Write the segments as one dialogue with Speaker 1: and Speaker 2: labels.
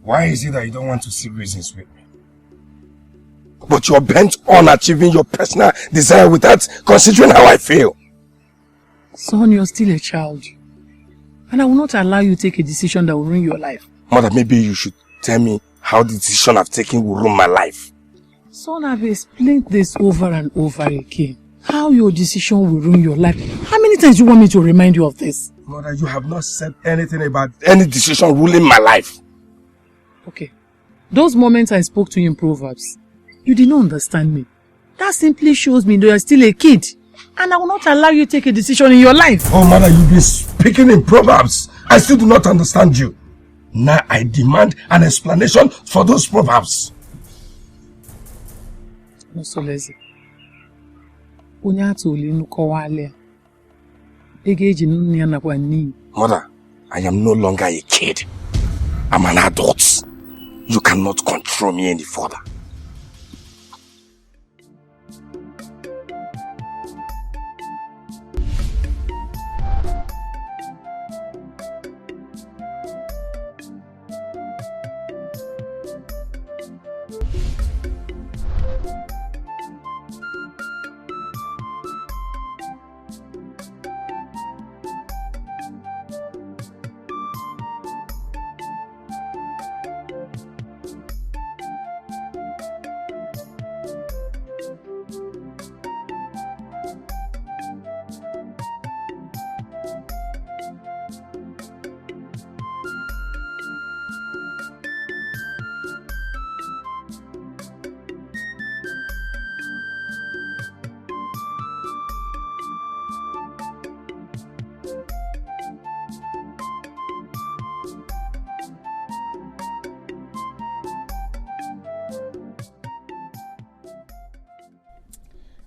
Speaker 1: Why is it that you don't want to see reasons with me? But you're bent on achieving your personal desire without considering how I feel.
Speaker 2: Son, you're still a child. And I will not allow you to take a decision that will ruin your life.
Speaker 1: Mother, maybe you should tell me how the decision I've taken will ruin my life.
Speaker 2: Son, I've explained this over and over again. How your decision will ruin your life. How many times do you want me to remind you of this?
Speaker 1: Mother, you have not said anything about any decision ruling my life.
Speaker 2: Okay. Those moments I spoke to you in Proverbs, you did not understand me. That simply shows me that you're still a kid. And I will not allow you to take a decision in your life.
Speaker 1: Oh, Mother, you've been speaking in Proverbs. I still do not understand you. Now I demand an explanation for those Proverbs.
Speaker 2: No, so lazy. Mother,
Speaker 1: I am no longer a kid. I'm an adult. You cannot control me any further.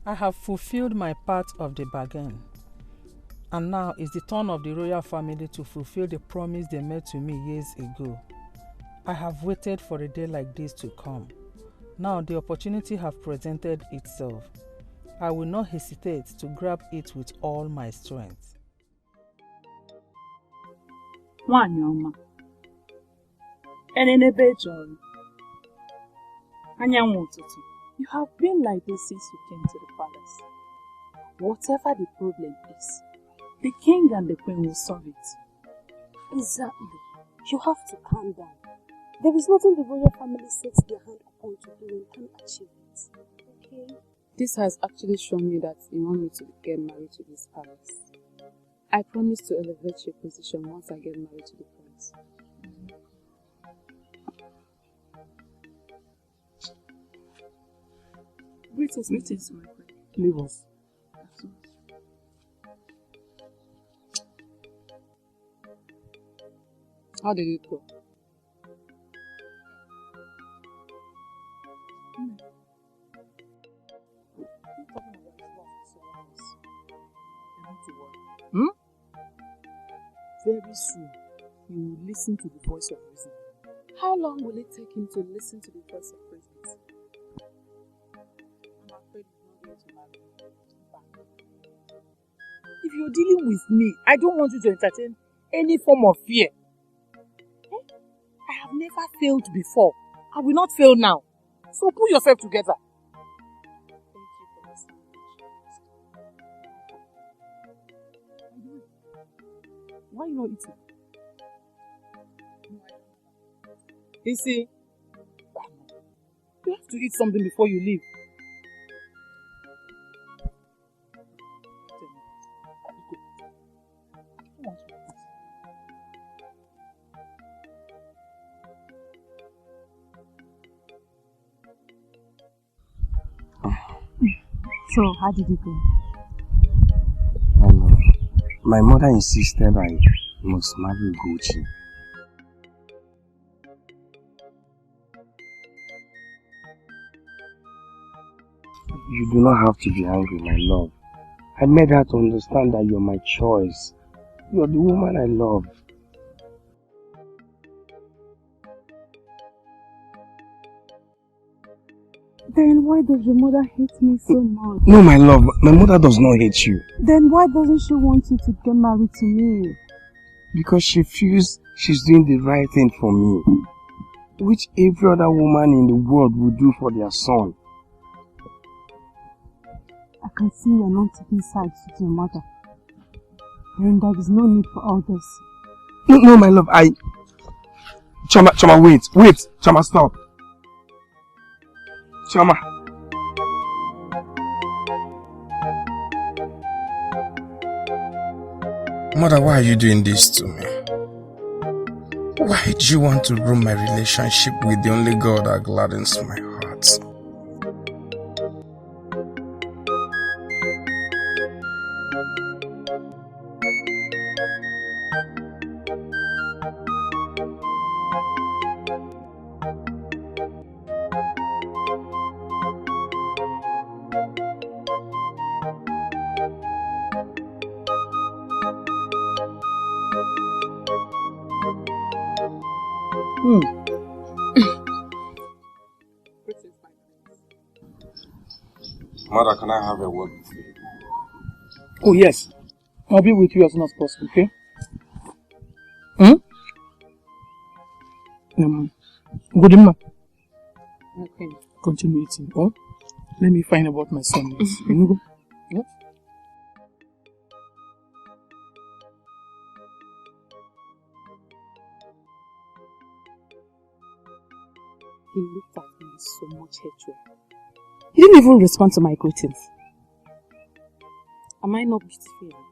Speaker 3: I have fulfilled my part of the bargain, and now it's the turn of the royal family to fulfill the promise they made to me years ago. I have waited for a day like this to come. Now the opportunity has presented itself. I will not hesitate to grab it with all my strength.
Speaker 4: Wanyoma. Enenebe John. Anyanwotutu. You have been like this since you came to the palace. Whatever the problem is, the king and the queen will solve it.
Speaker 5: Exactly. You have to calm down. There is nothing the royal family sets their hand upon to do and can achieve it. Okay?
Speaker 6: This has actually shown me that you want me to get married to this palace. I promise to elevate your position once I get married to the prince.
Speaker 4: Greetings, my friend.
Speaker 2: Leave us.
Speaker 6: How did it go?
Speaker 4: Very soon, he will listen to the voice of reason.
Speaker 6: How long will it take him to listen to the voice of reason? I'm afraid he's not going to marry me.
Speaker 4: If you're dealing with me, I don't want you to entertain any form of fear. I have never failed before. I will not fail now. So pull yourself together.
Speaker 6: Thank you for this.
Speaker 4: Why are you not eating? You see, you have to eat something before you leave.
Speaker 5: So, how did it go?
Speaker 1: My mother insisted I must marry Gucci. You do not have to be angry, my love. I made her to understand that you're my choice. You're the woman I love.
Speaker 5: Then why does your mother hate me so much?
Speaker 1: No, my love, my mother does not hate you.
Speaker 5: Then why doesn't she want you to get married to me?
Speaker 1: Because she feels she's doing the right thing for me. which every other woman in the world would do for their son.
Speaker 5: I can see you're not taking sides with your mother. And there is no need for all this.
Speaker 1: No, my love, Chama, wait. Chama, stop. Chama.
Speaker 7: Mother, why are you doing this to me? Why do you want to ruin my relationship with the only God that gladdens my heart?
Speaker 1: Mother, can I have a word with you?
Speaker 2: Oh yes, I'll be with you as soon as possible, okay? Good evening.
Speaker 6: Okay.
Speaker 2: Continue eating. Oh, let me find out what my son is. You go. Yeah?
Speaker 6: He looked at me with so much hatred. He didn't even respond to my greetings. Am I not beautiful?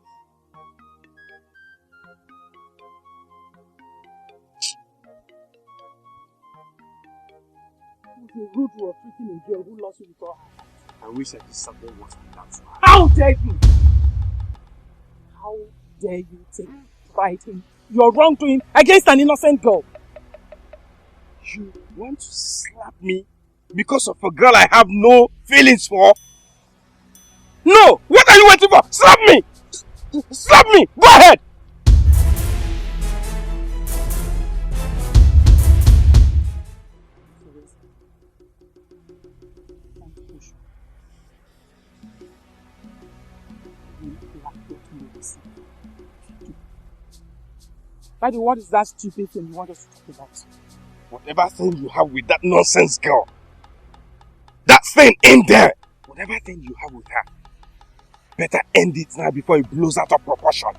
Speaker 2: It's a rude way of treating a girl who lost you with all her heart.
Speaker 1: I wish I did something worse than that to her.
Speaker 2: How dare you! How dare you take pride in your wrongdoing against an innocent girl?
Speaker 1: You want to slap me because of a girl I have no feelings for? No! What are you waiting for? Slap me! Slap me! Go ahead!
Speaker 2: Daddy, what is that stupid thing you want us to talk about?
Speaker 1: Whatever thing you have with that nonsense girl, that thing in there, whatever thing you have with her, better end it now before it blows out of proportion.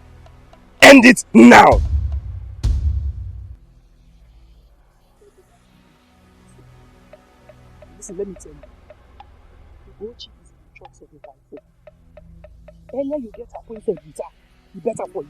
Speaker 1: End it now!
Speaker 2: Listen, let me tell you. Ugochi is the choice of your wife. Earlier you get acquainted with her, the better for you.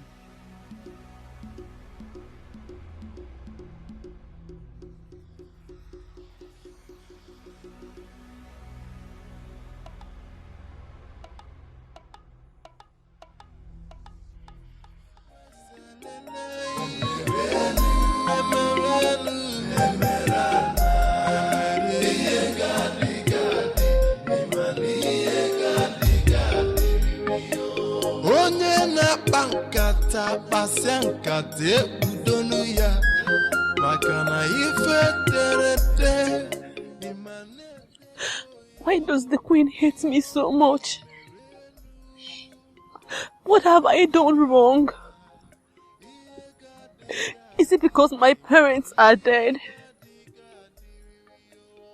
Speaker 5: Why does the queen hate me so much? What have I done wrong? Is it because my parents are dead?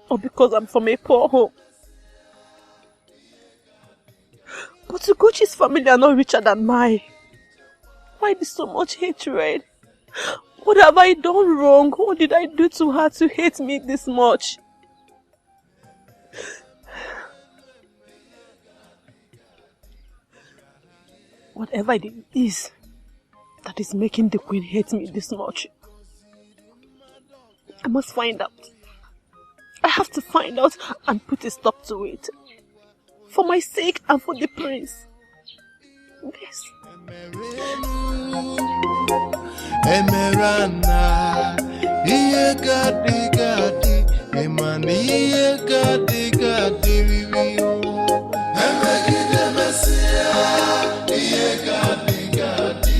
Speaker 5: Or because I'm from a poor home? But Ugochi's family are not richer than mine. Why is so much hatred? What have I done wrong? What did I do to her to hate me this much? Whatever it is that is making the queen hate me this much, I must find out. I have to find out and put a stop to it. For my sake and for the prince. Yes.
Speaker 8: Emerana, iye gadi gadi, emani iye gadi gadi viviyo. Emegide mesia, iye gadi gadi.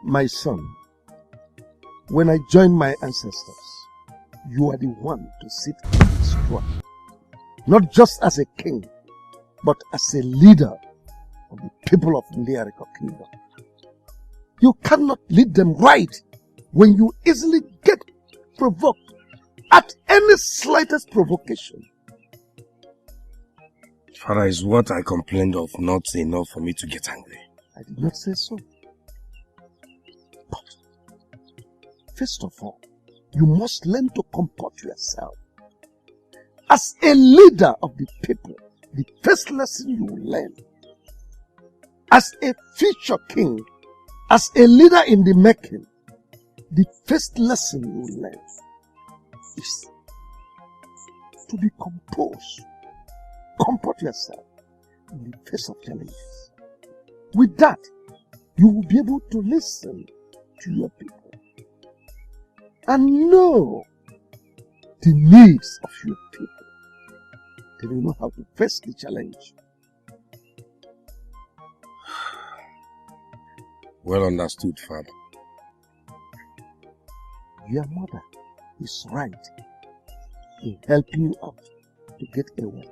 Speaker 1: My son, when I joined my ancestors, you are the one to sit on this throne. Not just as a king, but as a leader of the people of Nollywood Kingdom. You cannot lead them right when you easily get provoked at any slightest provocation. Father, is what I complained of not enough for me to get angry? I did not say so. But, first of all, you must learn to comport yourself. As a leader of the people, the first lesson you will learn. As a future king, as a leader in the making, the first lesson you will learn is to be composed. Comport yourself in the face of challenges. With that, you will be able to listen to your people and know the needs of your people. Then you know how to face the challenge. Well understood, Father. Your mother is right in helping you out to get away.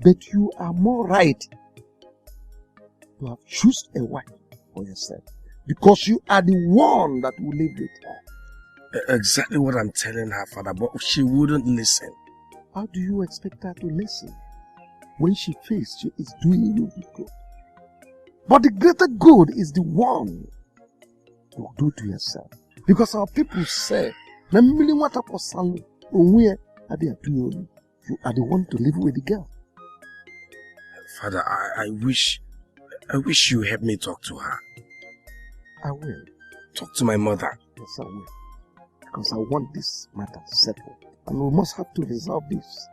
Speaker 1: But you are more right to have chosen a wife for yourself. Because you are the one that will live with her. Exactly what I'm telling her, Father, but she wouldn't listen. How do you expect her to listen when she feels she is doing you the good? But the greater good is the one you do to yourself. Because our people say, you are the one to live with the girl. Father, I wish you help me talk to her. I will. Talk to my mother. Yes, I will. Because I want this matter settled. And we must have to resolve this.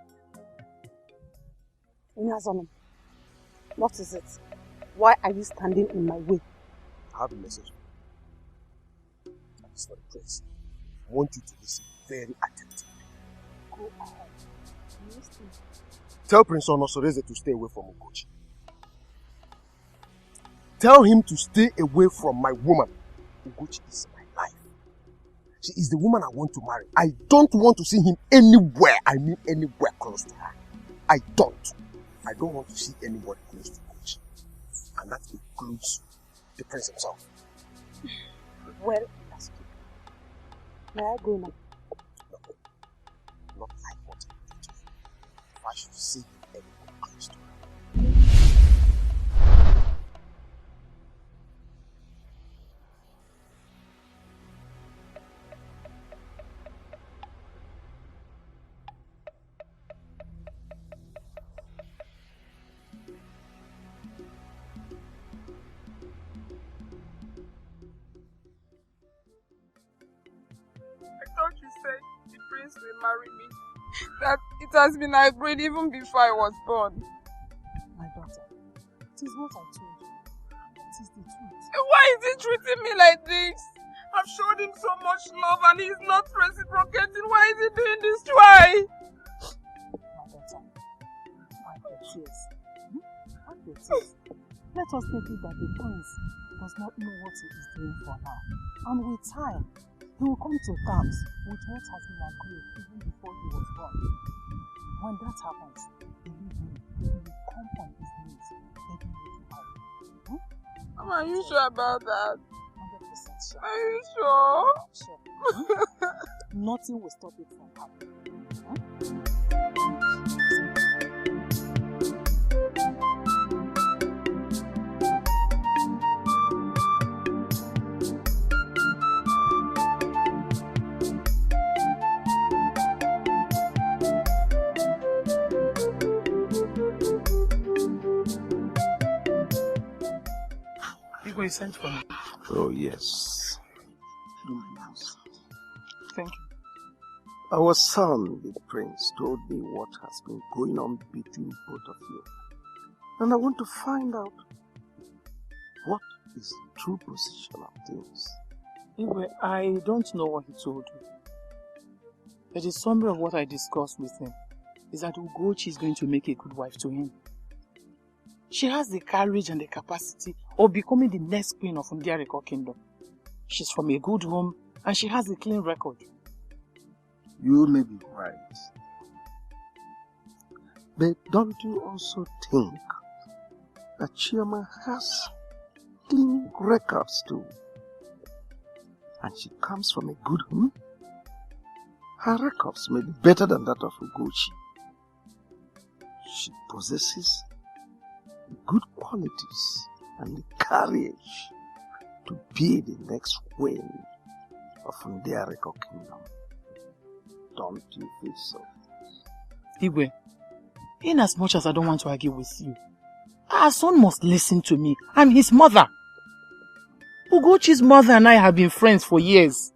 Speaker 5: Inazonam, what is it? Why are you standing in my way?
Speaker 9: I have a message. It's for the prince. I want you to listen very attentively.
Speaker 5: Go ahead. Listen.
Speaker 9: Tell Prince Onosoreze to stay away from Ugochi. Tell him to stay away from my woman. Ugochi is my life. She is the woman I want to marry. I don't want to see him anywhere. I mean anywhere close to her. I don't want to see anybody close to Ugochi. And that includes the prince himself.
Speaker 5: Well understood. May I go now?
Speaker 9: No. Not like what I did to you. If I should see anyone close to her.
Speaker 10: Will marry me. That it has been agreed even before I was born.
Speaker 4: My daughter, it is what I told you. It is the truth.
Speaker 10: Why is he treating me like this? I've showed him so much love and he's not reciprocating. Why is he doing this? Why?
Speaker 4: My daughter, wipe your tears. Wipe your tears. Let us take it that the prince does not know what he is doing for now. And with time, he will come to terms with what has been agreed even before he was born. When that happens, believe me, he will come on his knees begging you to marry.
Speaker 10: Mama, are you sure about that?
Speaker 4: 100% sure.
Speaker 10: Are you sure?
Speaker 4: Sure. Nothing will stop it from happening.
Speaker 2: You sent for me.
Speaker 1: Oh, yes.
Speaker 2: Thank you.
Speaker 1: Our son, the prince, told me what has been going on between both of you. And I want to find out what is the true position of things.
Speaker 2: Anyway, I don't know what he told you. But the summary of what I discussed with him is that Ugochi is going to make a good wife to him. She has the courage and the capacity of becoming the next queen of Nollywood Kingdom. She's from a good home and she has a clean record.
Speaker 9: You may be right. But don't you also think that Chioma has clean records too? And she comes from a good home? Her records may be better than that of Ugochi. She possesses good qualities and the courage to be the next queen of Ndeareko Kingdom. Don't you feel so?
Speaker 2: Igwe, in as much as I don't want to argue with you, our son must listen to me. I'm his mother. Ugochi's mother and I have been friends for years.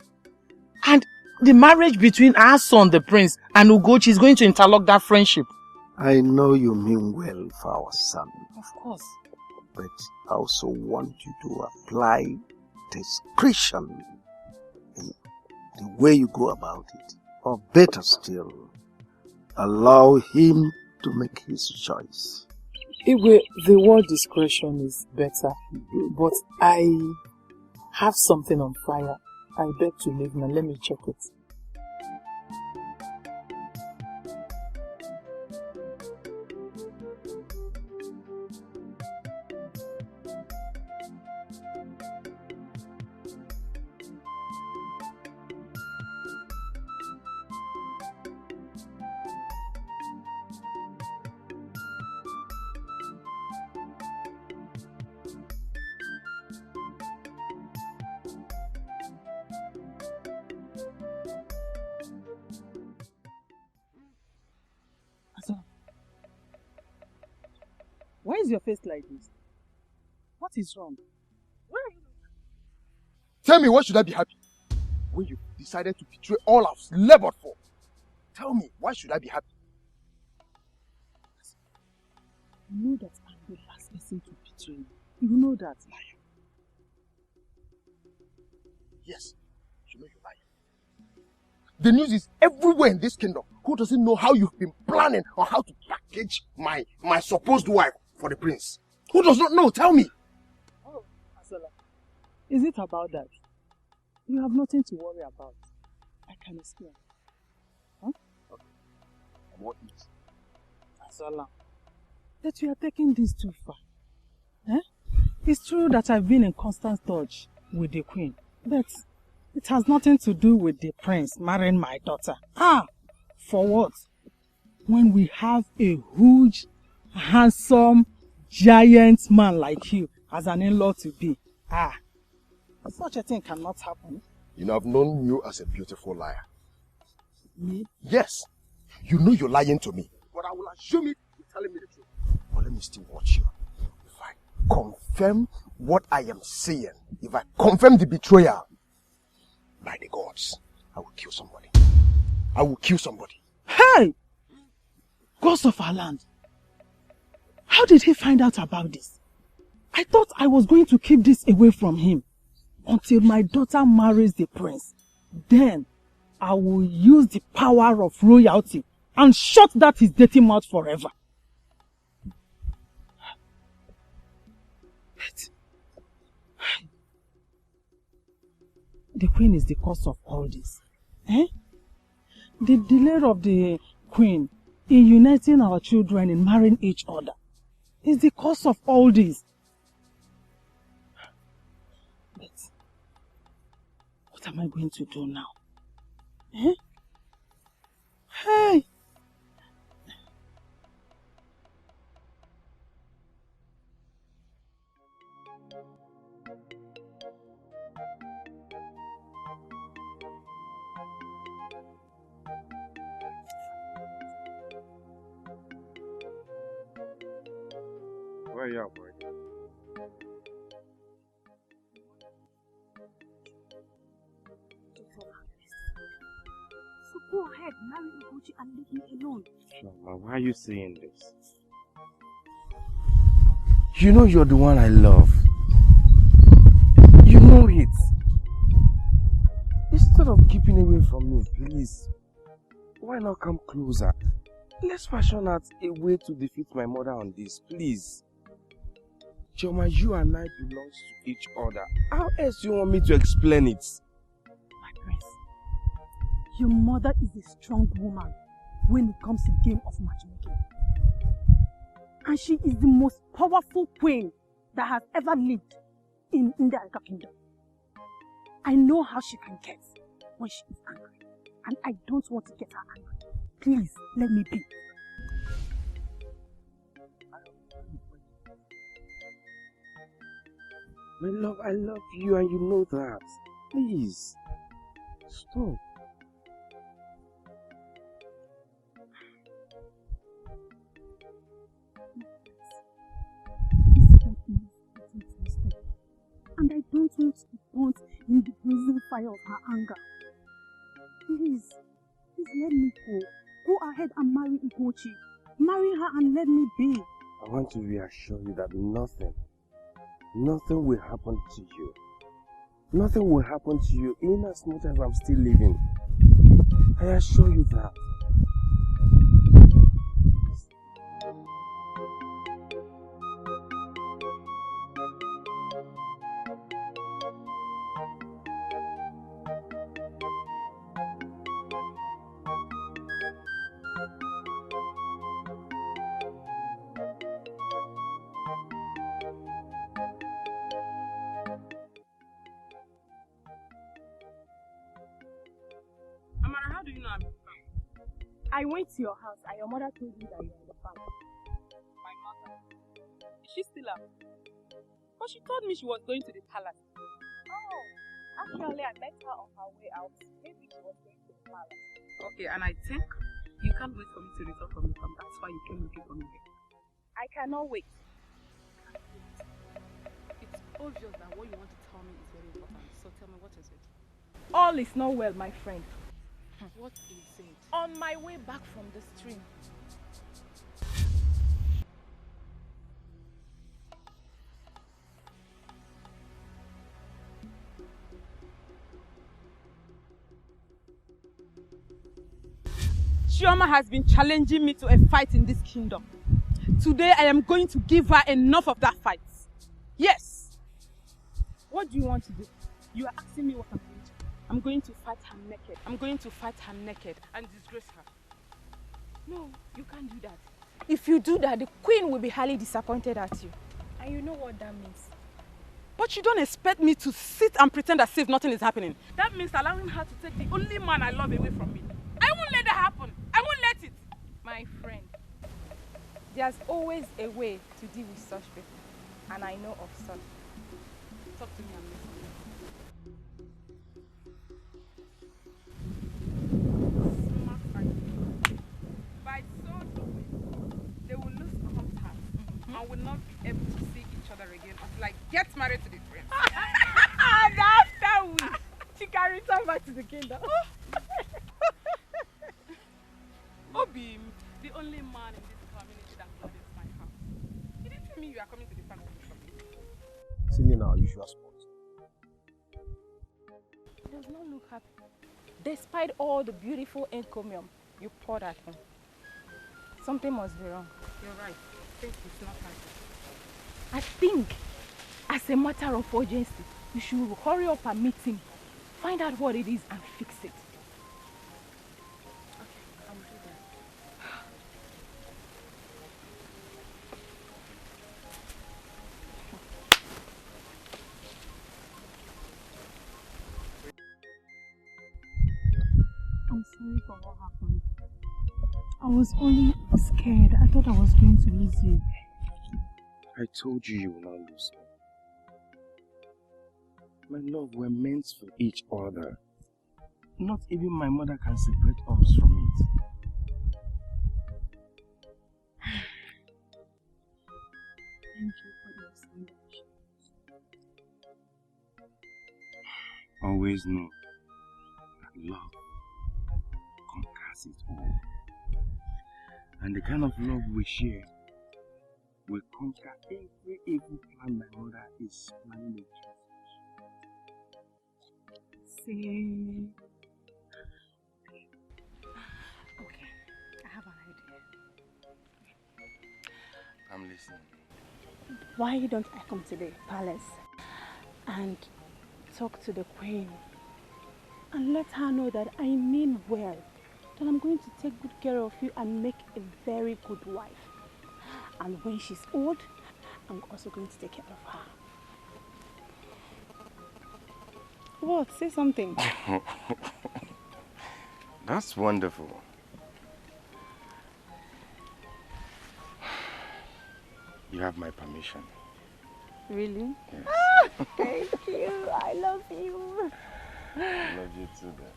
Speaker 2: And the marriage between our son, the prince, and Ugochi is going to interlock that friendship.
Speaker 9: I know you mean well for our son.
Speaker 2: Of course.
Speaker 9: But I also want you to apply discretion in the way you go about it. Or better still, allow him to make his choice.
Speaker 2: Igwe, the word discretion is better, but I have something on fire. I beg to leave now. Let me check it.
Speaker 4: Why is your face like this? What is wrong? Where are you?
Speaker 9: Tell me, why should I be happy? When you decided to betray all I've labored for. Tell me, why should I be happy?
Speaker 4: You know that I'm the last person to betray you. You know that.
Speaker 9: Liar. Yes, you know you're lying. The news is everywhere in this kingdom. Who doesn't know how you've been planning on how to package my supposed wife for the prince? Who does not know? Tell me.
Speaker 4: Oh, Asola. Is it about that? You have nothing to worry about. I can explain. Huh?
Speaker 9: Okay. What is?
Speaker 4: Asola, that you are taking this too far. Eh? It's true that I've been in constant touch with the queen, but it has nothing to do with the prince marrying my daughter. For what? When we have a huge, handsome, giant man like you as an in-law to be. Such a thing cannot happen.
Speaker 9: You know, I've known you as a beautiful liar.
Speaker 4: Me?
Speaker 9: Yes. You know you're lying to me. But I will assume it, you're telling me the truth. But let me still watch you. If I confirm what I am seeing, if I confirm the betrayal, by the gods, I will kill somebody. I will kill somebody.
Speaker 4: Hey! Gods of our land. How did he find out about this? I thought I was going to keep this away from him until my daughter marries the prince. Then I will use the power of royalty and shut that his dirty mouth forever. But the queen is the cause of all this. The delay of the queen in uniting our children and marrying each other is the cause of all this. But what am I going to do now? Hey!
Speaker 1: Where are you at, boy?
Speaker 5: So go ahead, marry Ugochi and leave me alone.
Speaker 1: Shama, why are you saying this?
Speaker 7: You know you're the one I love. You know it. Instead of keeping away from me, please, why not come closer? Let's fashion out a way to defeat my mother on this, please.
Speaker 1: Choma, you and I belong to each other. How else do you want me to explain it?
Speaker 4: My prince, your mother is a strong woman when it comes to game of matchmaking. And she is the most powerful queen that has ever lived in the Anka kingdom. I know how she can get when she is angry. And I don't want to get her angry. Please, let me be.
Speaker 1: My love, I love you and you know that. Please, stop.
Speaker 4: This whole thing is twisted. And I don't want to be burnt in the blazing fire of her anger. Please let me go. Go ahead and marry Ugochi. Marry her and let me be.
Speaker 1: I want to reassure you that nothing will happen to you. Nothing will happen to you in as much as I'm still living. I assure you that.
Speaker 4: I went to your house and your mother told me that you were in the farm.
Speaker 6: My mother? Is she still out? But she told me she was going to the palace. Oh, actually I met her on her way out. Maybe she was going to the palace.
Speaker 10: Okay, and I think you can't wait for me to return from the farm. That's why you came looking for me here.
Speaker 6: I cannot wait.
Speaker 10: It's obvious that what you want to tell me is very important. So tell me, what is it?
Speaker 6: All is not well, my friend.
Speaker 10: What is it?
Speaker 6: On my way back from the stream, Chioma has been challenging me to a fight in this kingdom. Today I am going to give her enough of that fight. Yes. What do you want to do? You are asking me what I'm going to do. I'm going to fight her naked. I'm going to fight her naked and disgrace her.
Speaker 10: No, you can't do that.
Speaker 6: If you do that, the queen will be highly disappointed at you. And you know what that means. But you don't expect me to sit and pretend as if nothing is happening. That means allowing her to take the only man I love away from me. I won't let that happen. I won't let it. My friend, there's always a way to deal with such people. And I know of such. Talk to me and listen. By so doing, they will lose contact and will not be able to see each other again until I get married to the prince. And after she can return back to the kingdom. Obi, the only man in this community that closes my house. You didn't tell me you are coming to the family from me.
Speaker 9: Singing in our usual spot.
Speaker 6: He does not look happy. Despite all the beautiful encomium you poured at him. Something must be wrong.
Speaker 10: You're right. I think he's not happy.
Speaker 6: I think, as a matter of urgency, you should hurry up and meet him. Find out what it is and fix it.
Speaker 10: Okay, I'll do that.
Speaker 4: I'm sorry for what happened. I was only scared. I thought I was going to lose you.
Speaker 1: I told you you will not lose me. My love, we're meant for each other. Not even my mother can separate us from it.
Speaker 4: Thank you for the explanation.
Speaker 1: Always know that love conquers it all. And the kind of love we share will conquer every evil plan my mother is planning against us.
Speaker 4: Say...
Speaker 10: Okay, I have an idea.
Speaker 1: I'm listening.
Speaker 6: why don't I come to the palace and talk to the queen and let her know that I mean well, that I'm going to take good care of you and make a very good wife. And when she's old, I'm also going to take care of her. What? Say something.
Speaker 1: That's wonderful. You have my permission.
Speaker 6: Really?
Speaker 1: Yes.
Speaker 6: Ah, thank you. I love you.
Speaker 1: I love you too, then.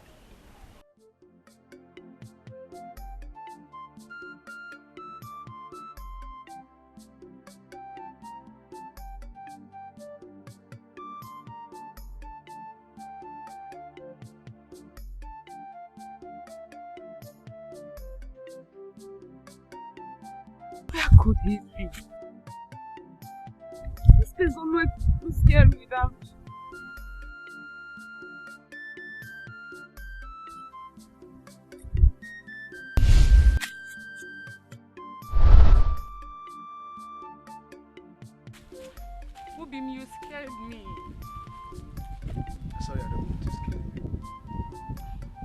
Speaker 10: Where could he be? This place always scares me without. Ubim, you scared me.
Speaker 9: Sorry, I don't want to scare you.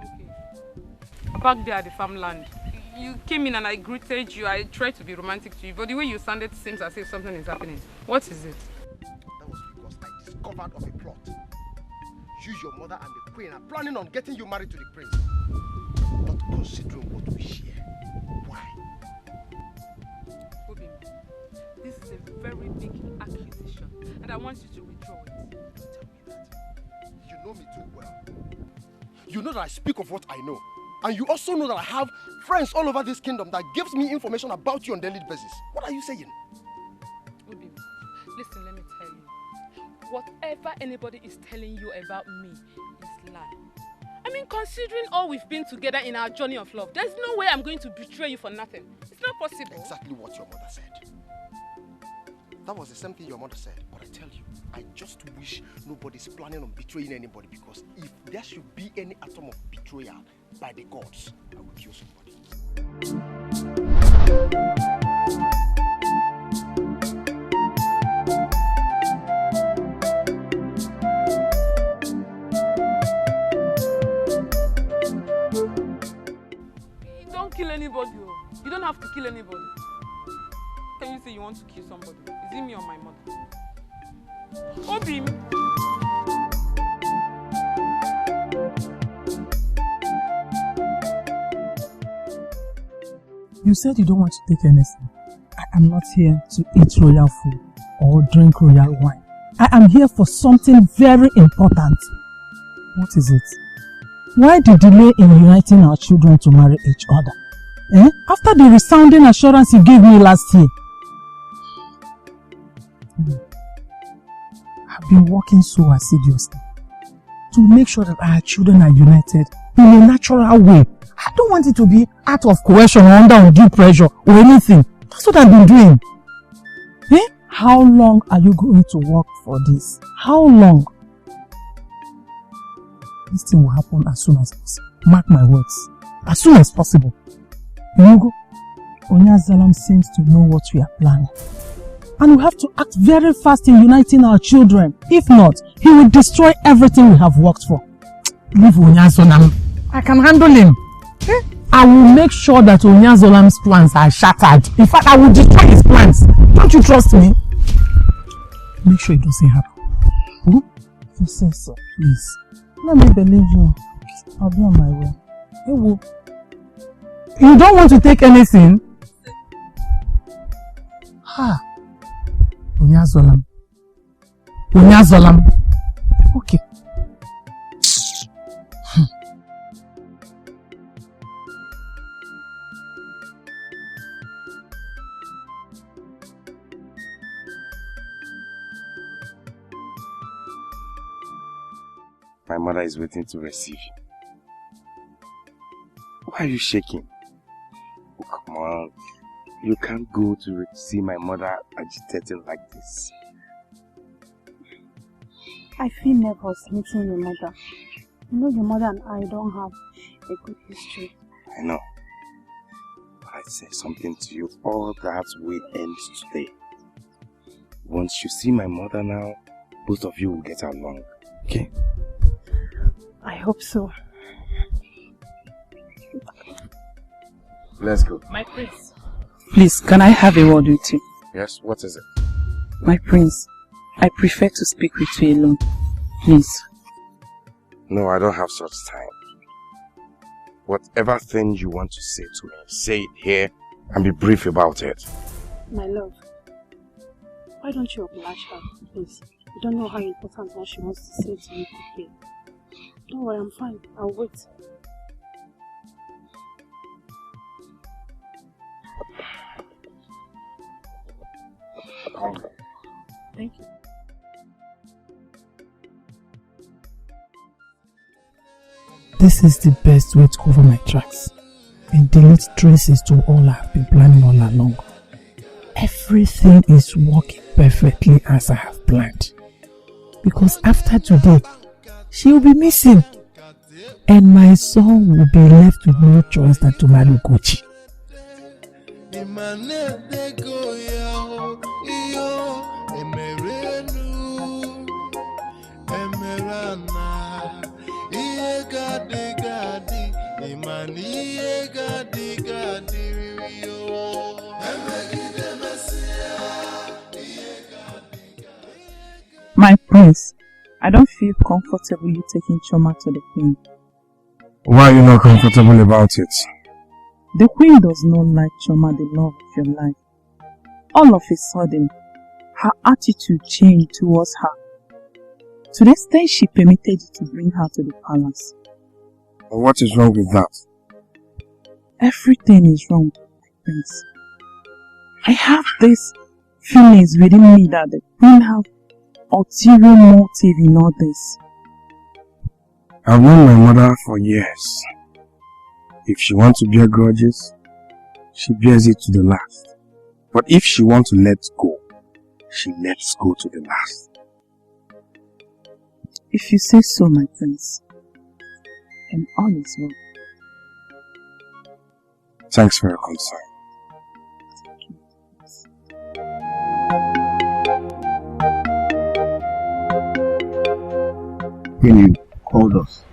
Speaker 10: Okay. Back there at the farmland, you came in and I greeted you. I tried to be romantic to you, but the way you sounded seems as if something is happening. What is it?
Speaker 9: That was because I discovered of a plot. You, your mother, and the queen are planning on getting you married to the prince. Not considering what we share. Why?
Speaker 10: Ubim, this is a very big accusation, and I want you to withdraw it.
Speaker 9: Don't tell me that. You know me too well. You know that I speak of what I know. And you also know that I have friends all over this kingdom that gives me information about you on a daily basis. What are you saying?
Speaker 10: Ubim, listen, let me tell you. Whatever anybody is telling you about me is lie. I mean, considering all we've been together in our journey of love, there's no way I'm going to betray you for nothing. It's not possible.
Speaker 9: Exactly what your mother said. That was the same thing your mother said. But I tell you, I just wish nobody's planning on betraying anybody, because if there should be any atom of betrayal by the gods, I will kill somebody.
Speaker 10: You don't kill anybody. You don't have to kill anybody. Can you say you want to kill somebody? Is it me or my mother? Ubim!
Speaker 2: You said you don't want to take anything. I am not here to eat royal food or drink royal wine. I am here for something very important. What is it? Why the delay in uniting our children to marry each other? After the resounding assurance you gave me last year. I've been working so assiduously to make sure that our children are united in a natural way. I don't want it to be out of coercion or under undue pressure or anything. That's what I've been doing. How long are you going to work for this? How long? This thing will happen as soon as possible. Mark my words. As soon as possible. Yugo, Onyazalam seems to know what we are planning. And we have to act very fast in uniting our children. If not, he will destroy everything we have worked for. Leave Onyazalam. I can handle him. I will make sure that Onyazolam's plans are shattered. In fact, I will destroy his plans. Don't you trust me? Make sure it doesn't happen. You say so, please. Let me believe you. I'll be on my way. Hey, Wo. You don't want to take anything? Onyazolam. Onyazolam. Okay.
Speaker 1: My mother is waiting to receive you. Why are you shaking? Oh, come on. You can't go to see my mother agitating like this.
Speaker 6: I feel nervous meeting your mother. You know your mother and I don't have a good history.
Speaker 1: I know. But I say something to you, or perhaps we end today. Once you see my mother now, both of you will get along. Okay?
Speaker 4: I hope so.
Speaker 1: Let's go.
Speaker 4: My prince. Please, can I have a word with you?
Speaker 1: Yes, what is it?
Speaker 4: My prince, I prefer to speak with you alone. Please.
Speaker 1: No, I don't have such time. Whatever thing you want to say to me, say it here and be brief about it.
Speaker 5: My love, why don't you oblige her, please? You don't know how important what she wants to say to you could be. Don't worry, I'm fine. I'll wait.
Speaker 4: Thank you.
Speaker 2: This is the best way to cover my tracks and delete traces to all I've been planning all along. Everything is working perfectly as I have planned. Because after today, she will be missing. And my son will be left with no choice than to marry Ugochi.
Speaker 4: My prince, I don't feel comfortable you taking Choma to the queen.
Speaker 7: Why are you not comfortable about it?
Speaker 4: The queen does not like Choma, the love of your life. All of a sudden, her attitude changed towards her. To the extent she permitted you to bring her to the palace.
Speaker 7: What is wrong with that?
Speaker 4: Everything is wrong, my prince. I have these feelings within me that the queen have ulterior motive in all this.
Speaker 7: I've known my mother for years. If she wants to bear grudges, she bears it to the last. But if she wants to let go, she lets go to the last.
Speaker 4: If you say so, my prince, and all is well.
Speaker 7: Thanks for your concern.
Speaker 11: When you called us,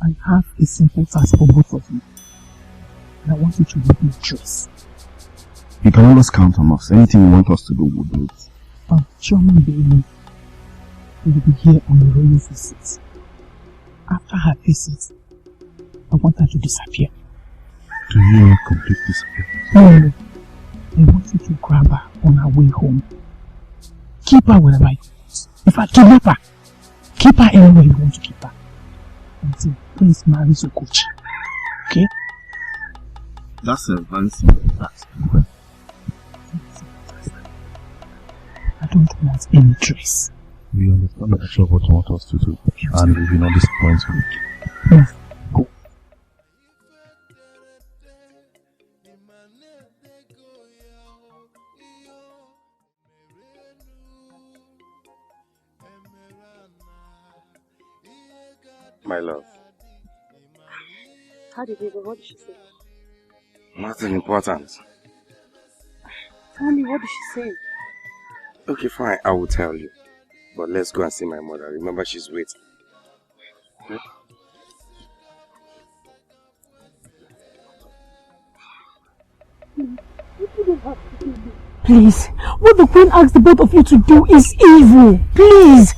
Speaker 2: I have a simple task for both of you. And I want you to make me choice.
Speaker 11: you can always count on us. Anything you want us to do, we'll do it.
Speaker 2: Chairman Bailey will be here on a royal visit. After her visit, I want her to disappear.
Speaker 11: Do you want complete disappearance?
Speaker 2: No. I want you to grab her on her way home. Keep her wherever you want. If I kidnap her, keep her anywhere you want to keep her. Until Prince marries Ugochi. Okay?
Speaker 11: That's a very simple task.
Speaker 2: I don't want any trace.
Speaker 11: We understand the nature of what you want us to do, and we will not disappoint you.
Speaker 2: No. Go.
Speaker 1: My love.
Speaker 5: How did it go? What did she say?
Speaker 1: Nothing important.
Speaker 5: Tell me, what did she say?
Speaker 1: Okay, fine, I will tell you. But let's go and see my mother. Remember, she's waiting. Okay?
Speaker 2: Please, what the queen asked the both of you to do is evil. Please.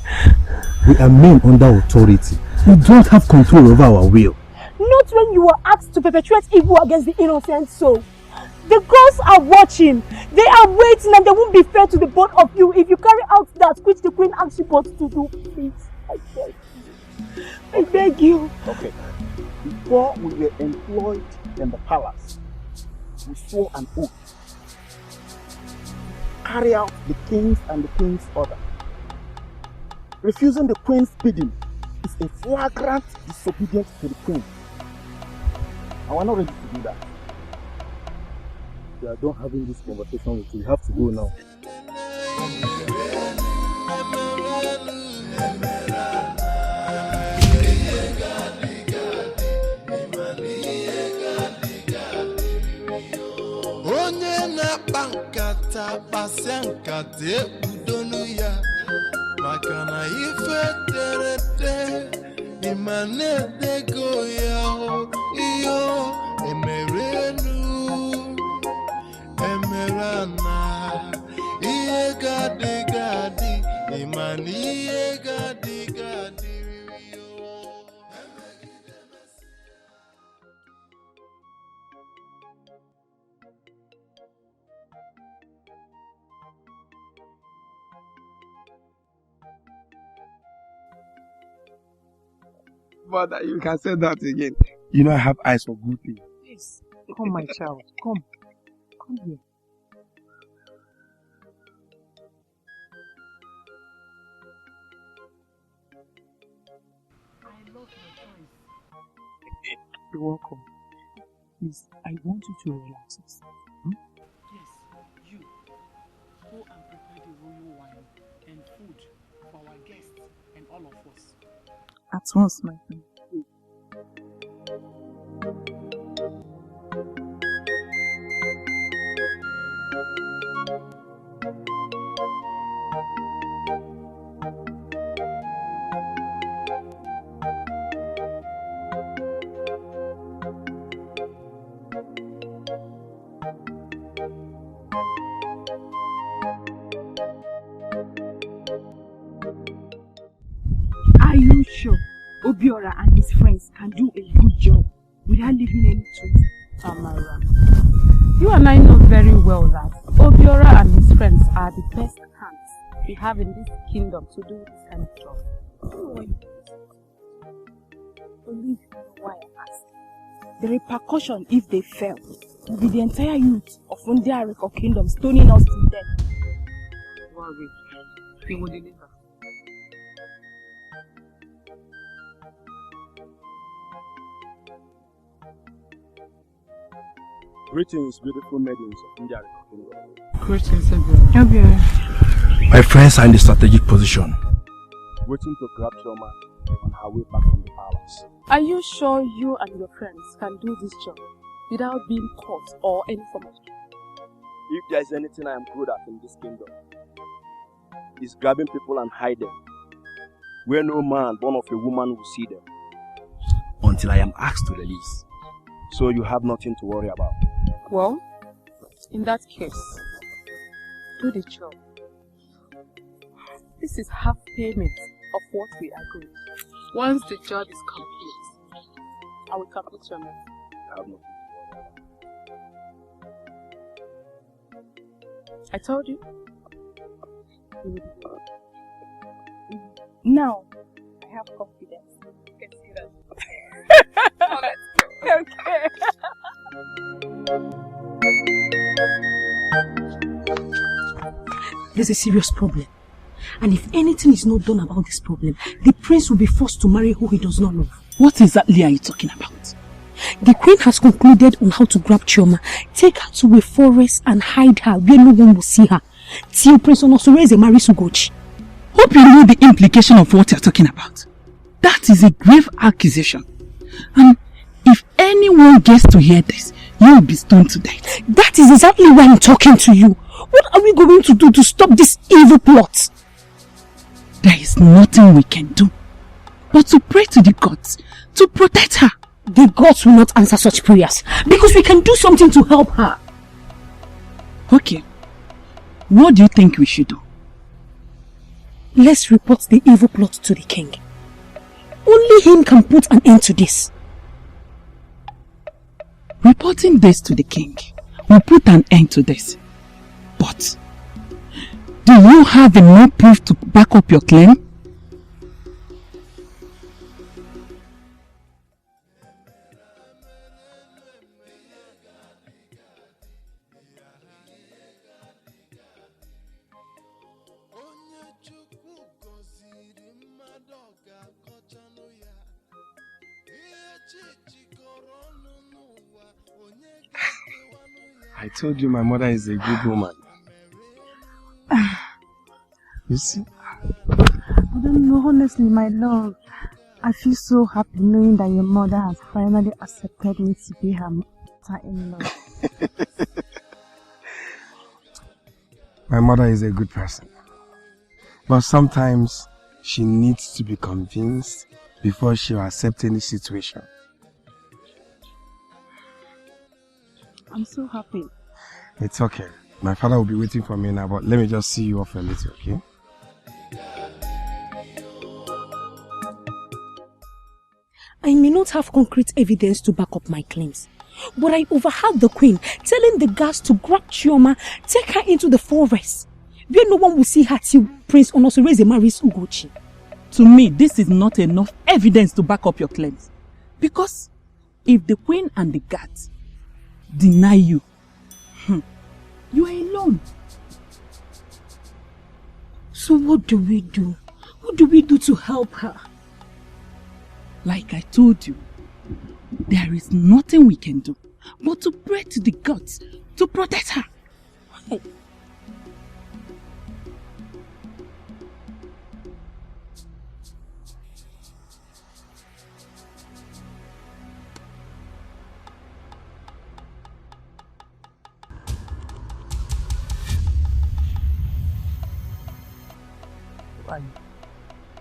Speaker 11: We are men under authority. We don't have control over our will.
Speaker 5: Not when you were asked to perpetrate evil against the innocent soul. The gods are watching. They are waiting, and they won't be fair to the both of you if you carry out that which the queen asked you both to do. Please, I beg you. I beg you.
Speaker 11: Okay. Before we were employed in the palace, we swore an oath. Carry out the king's and the king's order. Refusing the queen's bidding is a flagrant disobedience to the queen. And we're not ready to do that. We are done having this conversation with you. We have to go now.
Speaker 8: Onye na kate udonu ya makana ife terete imane dego ya o iyo emerenu emerana iye gadi gadi imani iye gadi gadi
Speaker 7: Mother, you can say that again. You know I have eyes for good things.
Speaker 4: Please, come my child, come. Come here.
Speaker 2: I love your choice. You're welcome. Please, I want you to relax yourself. Yes, you. Go and prepare the royal wine and food for our guests and all of us.
Speaker 4: At once, my friend.
Speaker 6: Are you sure Obiora and his friends can do a good job without leaving any trace? Tamara, you and I know very well that Obiora and his friends are the best hands we have in this kingdom to do this kind of job. Believe me why I ask. The repercussion if they fail will be the entire youth of Undiariko kingdom stoning us to death.
Speaker 2: Worry. We will deliver.
Speaker 11: Greetings, beautiful maidens of India.
Speaker 2: Greetings, Obiora.
Speaker 7: My friends are in the strategic position.
Speaker 11: Waiting to grab Choma on her way back from the palace.
Speaker 6: Are you sure you and your friends can do this job without being caught or any form of trouble?
Speaker 11: If there is anything I am good at in this kingdom, it's grabbing people and hide them, where no man born of a woman will see them.
Speaker 7: Until I am asked to release.
Speaker 11: So you have nothing to worry about.
Speaker 6: Well, in that case, do the job. This is half payment of what we agreed. Once the job is complete, I will complete your money.
Speaker 11: I have nothing to worry about.
Speaker 6: I told you. Now, I have confidence. You can see that. Oh, let's go. Okay.
Speaker 5: There's a serious problem. And if anything is not done about this problem, the prince will be forced to marry who he does not love.
Speaker 2: What exactly are you talking about?
Speaker 5: The queen has concluded on how to grab Chioma, take her to a forest and hide her where no one will see her, till Prince Onosore is a marry Sugochi.
Speaker 2: Hope you know the implication of what you're talking about. That is a grave accusation. And if anyone gets to hear this, you will be stoned to death.
Speaker 5: That is exactly why I'm talking to you. What are we going to do to stop this evil plot?
Speaker 2: There is nothing we can do but to pray to the gods to protect her.
Speaker 5: The gods will not answer such prayers because we can do something to help her.
Speaker 2: Okay. What do you think we should do?
Speaker 5: Let's report the evil plot to the king. Only him can put an end to this.
Speaker 2: Reporting this to the king will put an end to this. But do you have enough proof to back up your claim?
Speaker 7: I told you my mother is a good woman. You see?
Speaker 6: I don't know, honestly, my love. I feel so happy knowing that your mother has finally accepted me to be her mother-in-law.
Speaker 7: My mother is a good person. But sometimes she needs to be convinced before she'll accept any situation.
Speaker 5: I'm so happy.
Speaker 7: It's okay. My father will be waiting for me now, but let me just see you off a little, okay?
Speaker 5: I may not have concrete evidence to back up my claims, but I overheard the queen telling the guards to grab Chioma, take her into the forest, where no one will see her till Prince Onosoreze marries Ugochi.
Speaker 2: To me, this is not enough evidence to back up your claims. Because if the queen and the guards deny you, you are alone.
Speaker 5: So what do we do? What do we do to help her?
Speaker 2: Like I told you, there is nothing we can do but to pray to the gods to protect her.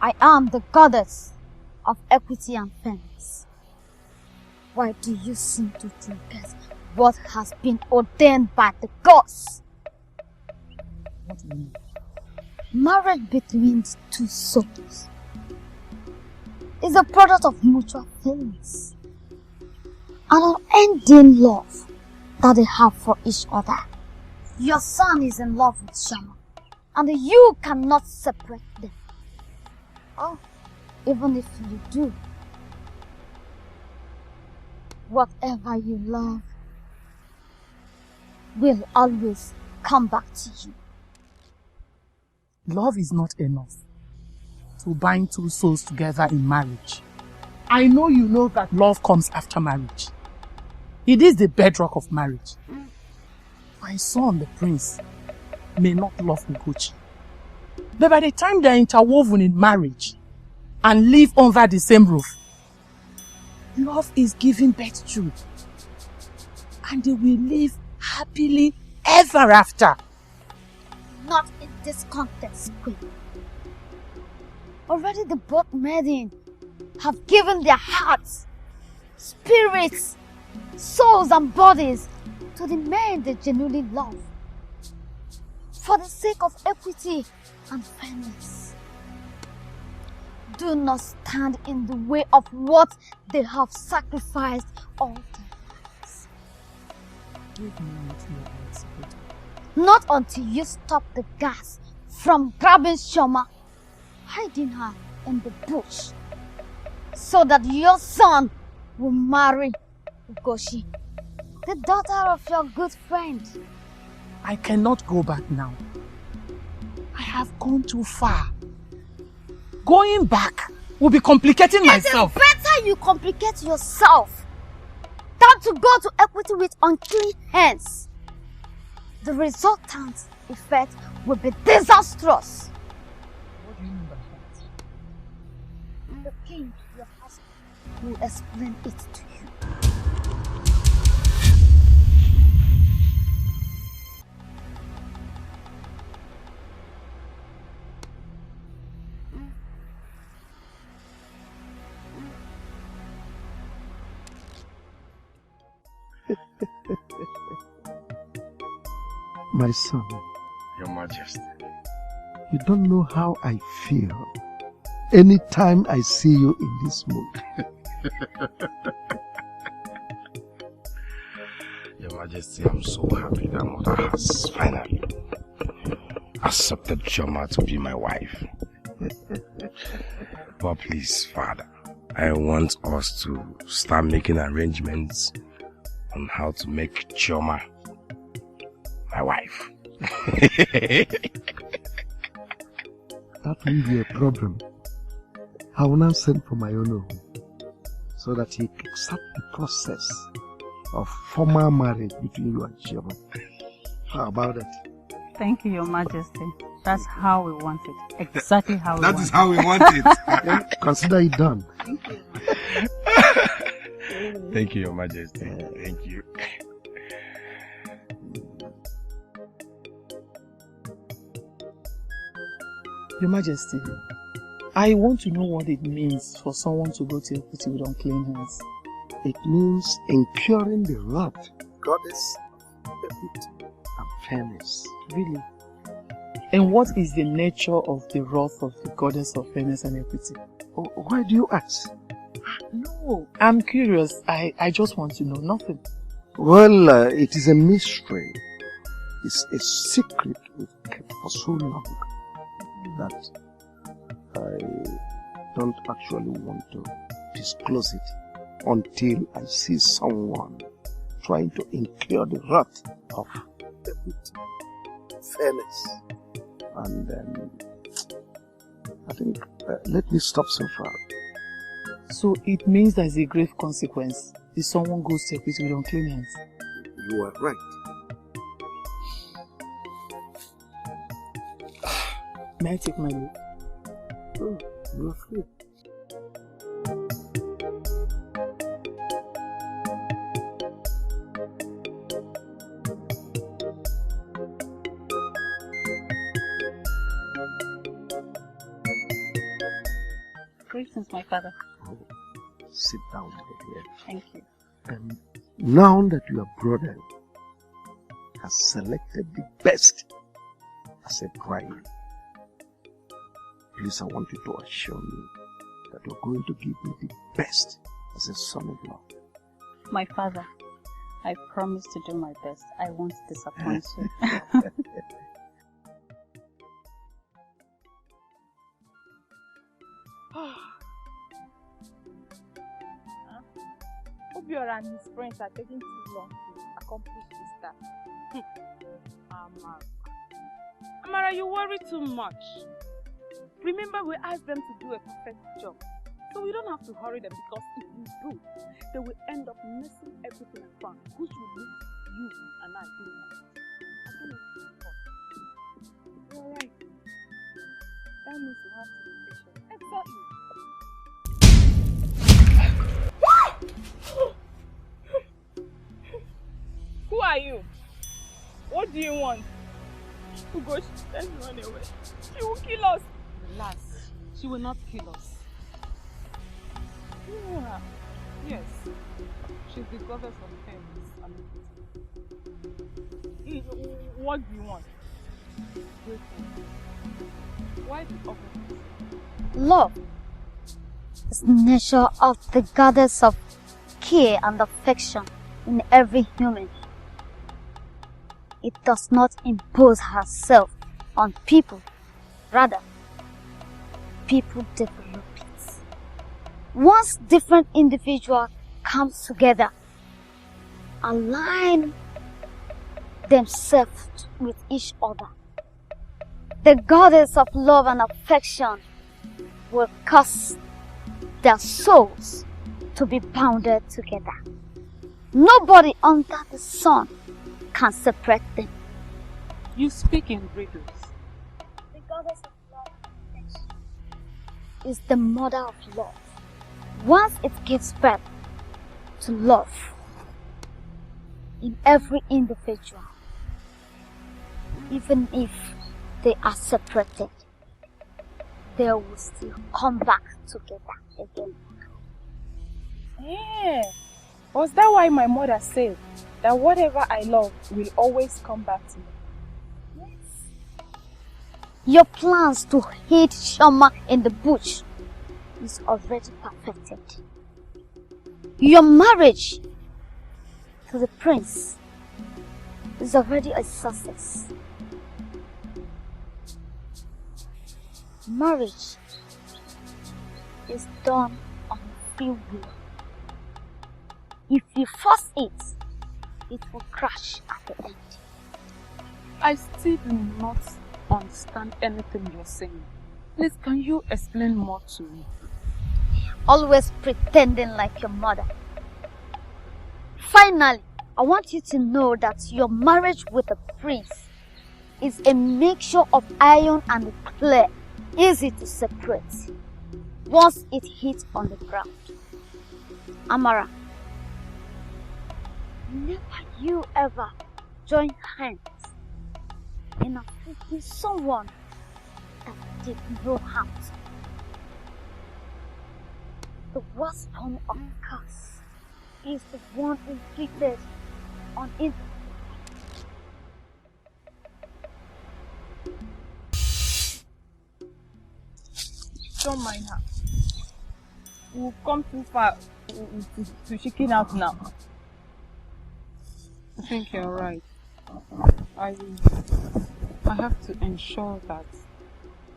Speaker 12: I am the goddess of equity and fairness. Why do you seem to forget what has been ordained by the gods?
Speaker 2: What do you mean?
Speaker 12: Marriage between two souls is a product of mutual feelings, an unending love that they have for each other. Your son is in love with Shama, and you cannot separate them. Oh, even if you do, whatever you love will always come back to you.
Speaker 2: Love is not enough to bind two souls together in marriage. I know you know that love comes after marriage. It is the bedrock of marriage. My son, the prince, may not love Ugochi. But by the time they are interwoven in marriage and live under the same roof, love is giving birth to, and they will live happily ever after.
Speaker 12: Not in this context, Queen. Already the both maiden have given their hearts, spirits, souls and bodies to the man they genuinely love, for the sake of equity and fairness. Do not stand in the way of what they have sacrificed all their lives. Not until you stop the gas from grabbing Shoma, hiding her in the bush, so that your son will marry Ugochi, the daughter of your good friend.
Speaker 2: I cannot go back now. I have gone too far. Going back will be complicating myself.
Speaker 12: It is better you complicate yourself than to go to equity with unclean hands. The resultant effect will be disastrous.
Speaker 2: What do you mean by that?
Speaker 12: The king, your husband, will explain it to you.
Speaker 13: My son,
Speaker 7: Your Majesty.
Speaker 13: you don't know how I feel anytime I see you in this mood.
Speaker 7: Your Majesty, I'm so happy that Mother has finally accepted Chioma to be my wife. But please, Father, I want us to start making arrangements on how to make Chioma my wife.
Speaker 13: That will be a problem. I will now send for my own so that he can start the process of formal marriage between you and Chioma. How about it?
Speaker 14: Thank you, Your Majesty. That's how we want it. Exactly how we want it.
Speaker 7: That is how we want it.
Speaker 13: Consider it done.
Speaker 7: Thank you, Your Majesty. Thank you.
Speaker 2: Your Majesty, I want to know what it means for someone to go to equity with unclean hands.
Speaker 13: It means incurring the wrath, goddess of equity and fairness.
Speaker 2: Really? And what is the nature of the wrath of the goddess of fairness and equity?
Speaker 13: Why do you ask?
Speaker 2: No, I'm curious. I just want to know nothing.
Speaker 13: Well, it is a mystery. It's a secret we've kept for so long that I don't actually want to disclose it until I see someone trying to incur the wrath of equity, fairness. And I think, let me stop so far.
Speaker 2: So it means there's a grave consequence if someone goes to equity with unclean hands.
Speaker 13: You are right.
Speaker 2: May I take my leave?
Speaker 13: Oh, you are free.
Speaker 14: Greetings, my father.
Speaker 13: Oh, sit down here.
Speaker 14: Thank you.
Speaker 13: Now that your brother has selected the best as a bride, please, I want you to assure me that you're going to give me the best as a son-in-law.
Speaker 14: My father, I promise to do my best. I won't disappoint you.
Speaker 6: Obiora and his friends are taking too long to accomplish this task. Amara, you worry too much. Remember, we asked them to do a perfect job. So we don't have to hurry them, because if we do, they will end up messing everything around, which will leave you and I doing nothing. You're right. That means you have to be patient. Exactly. Who are you? What do you want? Oh gosh, let's run away. She will kill us.
Speaker 10: Relax. She will not kill us.
Speaker 6: Yeah.
Speaker 10: Yes. She's the goddess of fairness and equity.
Speaker 6: What do you want?
Speaker 10: Why the opposite?
Speaker 12: Love is the nature of the goddess of care and affection in every human. It does not impose herself on people. Rather, people develop it. Once different individuals come together, align themselves with each other, the goddess of love and affection will cause their souls to be bounded together. Nobody under the sun can separate them.
Speaker 10: You speak in riddles.
Speaker 12: The goddess of love and affection is the mother of love. Once it gives birth to love in every individual, even if they are separated, they will still come back together again.
Speaker 6: Yeah. Was that why my mother said that whatever I love will always come back to me?
Speaker 12: Yes. Your plans to hide Shoma in the bush is already perfected. Your marriage to the prince is already a success. Marriage is done on free will. If you force it, it will crash at the end.
Speaker 10: I still do not understand anything you're saying. Please, can you explain more to me?
Speaker 12: Always pretending like your mother. Finally, I want you to know that your marriage with the prince is a mixture of iron and clay, easy to separate once it hits on the ground. Amara, never you ever join hands in afflicting someone that did no harm to me. The worst form of curse is the one inflicted on innocent.
Speaker 6: Don't mind her. We've come too far to shaking out now.
Speaker 10: I think you're right. I have to ensure that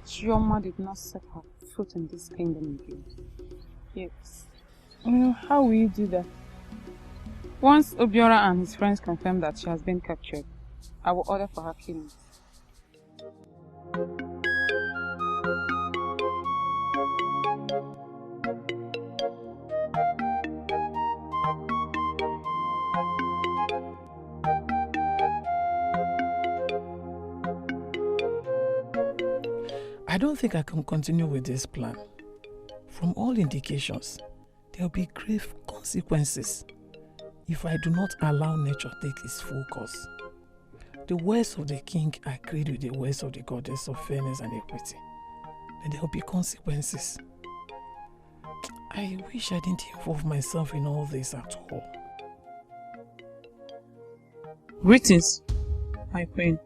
Speaker 10: Chioma did not set her foot in this kingdom again. Yes.
Speaker 6: How will you do that?
Speaker 10: Once Obiora and his friends confirm that she has been captured, I will order for her killing.
Speaker 2: I don't think I can continue with this plan. From all indications, there will be grave consequences if I do not allow nature take its full course. The words of the king agreed with the words of the goddess of fairness and equity. Then there will be consequences. I wish I didn't involve myself in all this at all.
Speaker 10: Greetings, my queen.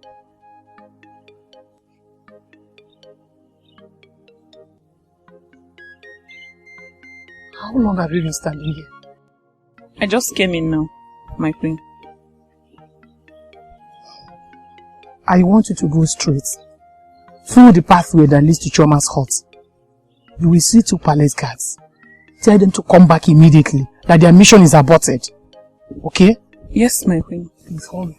Speaker 2: How long have you been standing here?
Speaker 10: I just came in now, my queen.
Speaker 2: I want you to go straight. Through the pathway that leads to Chioma's hut. You will see 2 palace guards. Tell them to come back immediately, that their mission is aborted. Okay?
Speaker 10: Yes, my queen.
Speaker 2: Please hold me.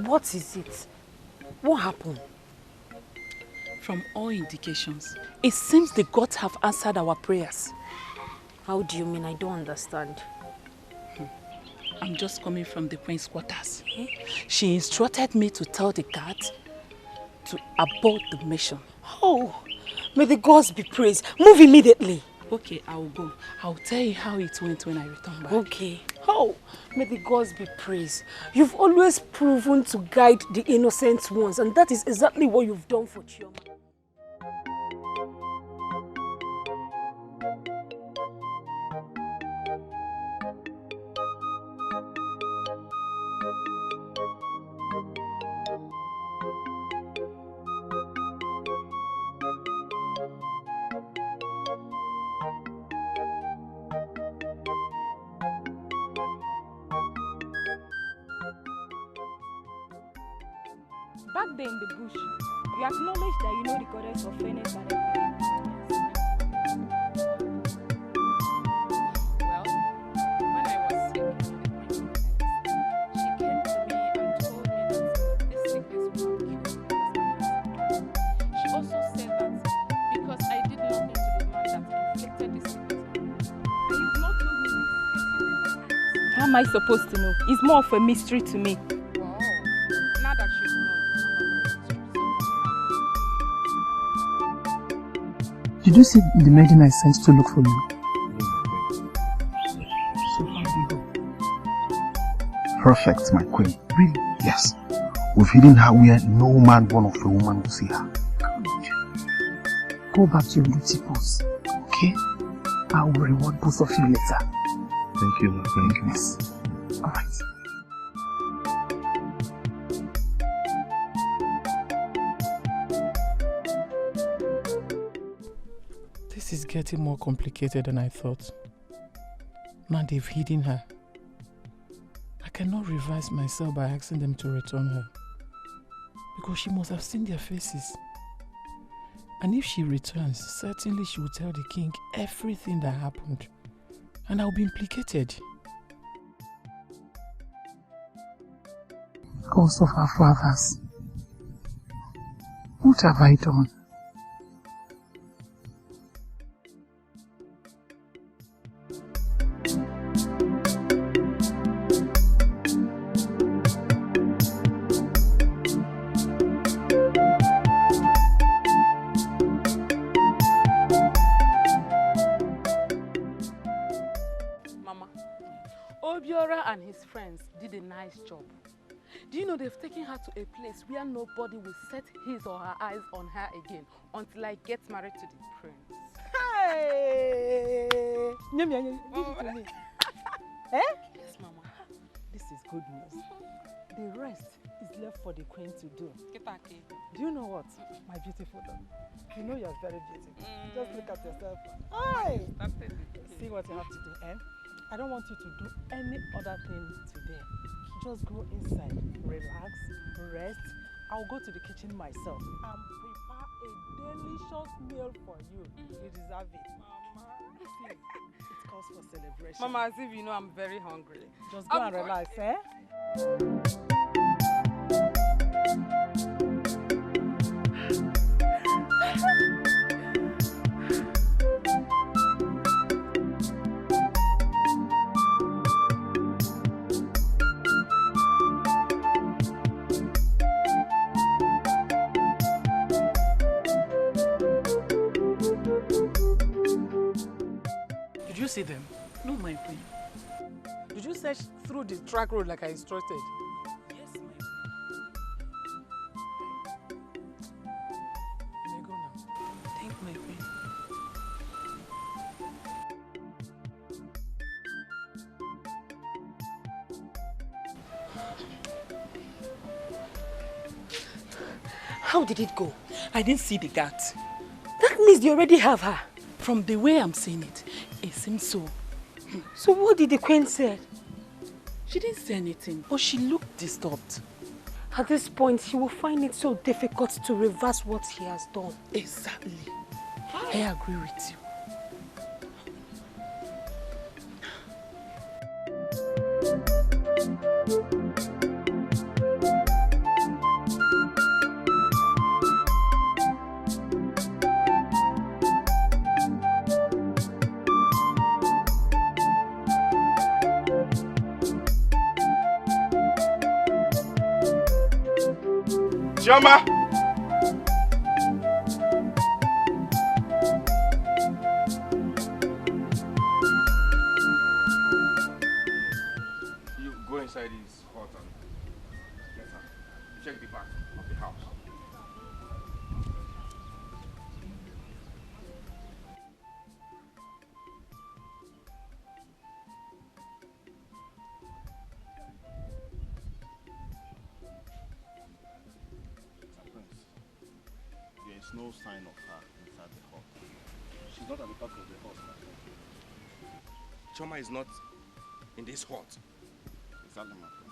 Speaker 5: What is it? What happened?
Speaker 10: From all indications, it seems the gods have answered our prayers.
Speaker 5: How do you mean? I don't understand.
Speaker 10: I'm just coming from the queen's quarters. She instructed me to tell the guards to abort the mission.
Speaker 5: Oh, may the gods be praised. Move immediately.
Speaker 10: Okay, I will go. I'll tell you how it went when I return back.
Speaker 5: Okay. Oh, may the gods be praised. You've always proven to guide the innocent ones, and that is exactly what you've done for Chioma.
Speaker 6: Back there in the bush, you acknowledge that you know the goddess of fairness and equity.
Speaker 10: Well, when I was sick, she came to me and told me that this sickness will not cure. She also said that because I did nothing to the man that inflicted this sickness on me. And you've not told me this.
Speaker 6: How am I supposed to know? It's more of a mystery to me.
Speaker 10: Wow. Now that she's known,
Speaker 2: Did you see the maiden I sent to look for you? So how did you go?
Speaker 13: Perfect, my queen. Really? Yes. We've hidden her where no man born of a woman will see her.
Speaker 2: Go back to your duty post, okay? I will reward both of you later.
Speaker 7: Thank you, Lord. Thank you.
Speaker 2: All right. This is getting more complicated than I thought. Now they've hidden her. I cannot revise myself by asking them to return her. Because she must have seen their faces. And if she returns, certainly she will tell the king everything that happened. And I'll be implicated. Ghost of our fathers. What have I done?
Speaker 10: And his friends did a nice job. Do you know they've taken her to a place where nobody will set his or her eyes on her again until I get married to the prince?
Speaker 3: Hey! Give it to me. Eh?
Speaker 10: Yes, Mama.
Speaker 3: This is good news. The rest is left for the queen to do. Do you know what, my beautiful daughter? You know you're very beautiful. Just look at yourself. Hey! See what you have to do, eh? I don't want you to do any other thing today. Just go inside, relax, rest. I'll go to the kitchen myself and prepare a delicious meal for you. You deserve it. Mama. See, it calls for celebration.
Speaker 10: Mama, as if you know I'm very hungry.
Speaker 3: Just go and relax, eh?
Speaker 2: Did you see them? No, my queen.
Speaker 3: Did you search through the track road like I instructed?
Speaker 2: Yes, my queen. You may go now. Thank my queen.
Speaker 5: How did it go?
Speaker 2: I didn't see the guard.
Speaker 5: That means they already have her.
Speaker 2: From the way I'm saying it, it seems so.
Speaker 5: So what did the queen say?
Speaker 2: She didn't say anything, but she looked disturbed.
Speaker 5: At this point, she will find it so difficult to reverse what he has done.
Speaker 2: Exactly. I agree with you.
Speaker 1: Chioma! You go inside this hut and get her. Check the back of the house.
Speaker 15: There is no sign of her inside the hut. She's not at the back of the house, my friend.
Speaker 1: Chioma is not in this hut.
Speaker 15: Exactly, my friend.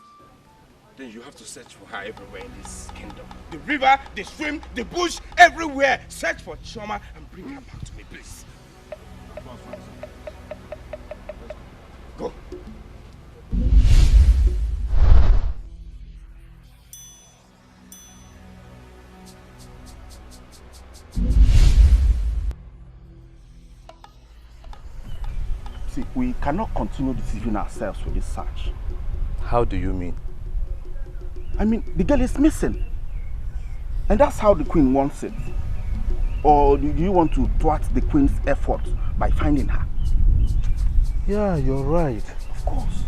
Speaker 1: Then you have to search for her everywhere in this kingdom. The river, the stream, the bush, everywhere. Search for Chioma and bring her back to me, please. Go.
Speaker 15: See, we cannot continue deceiving ourselves with this search.
Speaker 11: How do you mean?
Speaker 15: I mean, the girl is missing. And that's how the queen wants it. Or do you want to thwart the queen's effort by finding her?
Speaker 11: Yeah, you're right.
Speaker 15: Of course.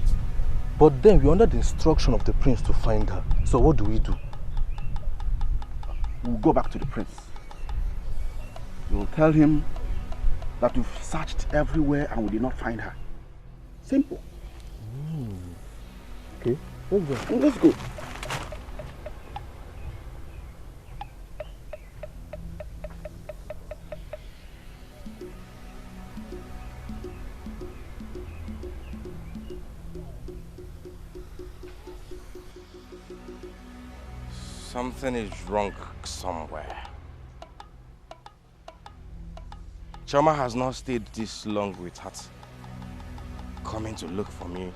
Speaker 11: But then we're under the instruction of the prince to find her. So what do we do?
Speaker 15: We'll go back to the prince. We'll tell him that we've searched everywhere and we did not find her. Simple. Okay, let's go. Let's go.
Speaker 1: Something is wrong somewhere. Choma has not stayed this long without coming to look for me.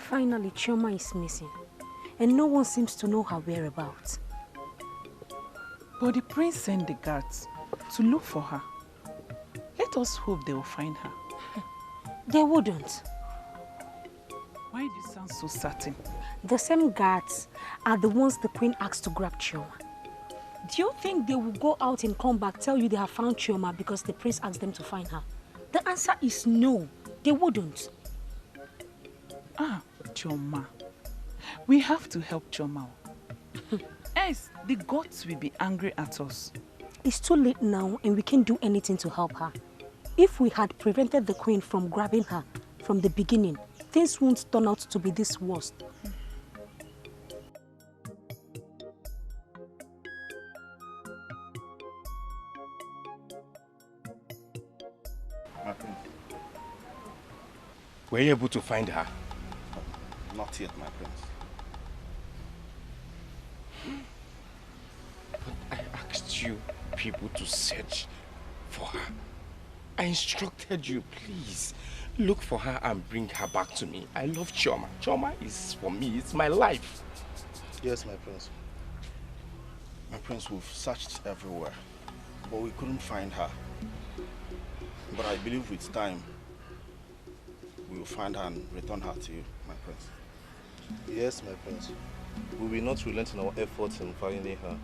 Speaker 16: Finally, Chioma is missing, and no one seems to know her whereabouts.
Speaker 2: But the prince sent the guards to look for her. Let us hope they will find her.
Speaker 16: They wouldn't.
Speaker 2: Why do you sound so certain?
Speaker 16: The same guards are the ones the queen asked to grab Chioma. Do you think they will go out and come back, tell you they have found Chioma because the prince asked them to find her? The answer is no, they wouldn't.
Speaker 2: Ah, Chioma. We have to help Chioma. Else, the gods will be angry at us.
Speaker 16: It's too late now and we can't do anything to help her. If we had prevented the queen from grabbing her from the beginning, things won't turn out to be this worse.
Speaker 1: Were you able to find her?
Speaker 15: Not yet, my prince.
Speaker 1: But I asked you people to search for her. I instructed you, please, look for her and bring her back to me. I love Chioma. Chioma is for me, it's my life.
Speaker 15: Yes, my prince. My prince, we've searched everywhere, but we couldn't find her. But I believe with time, we will find her and return her to you, my prince.
Speaker 17: Yes, my prince. We will not relent in our efforts in finding her.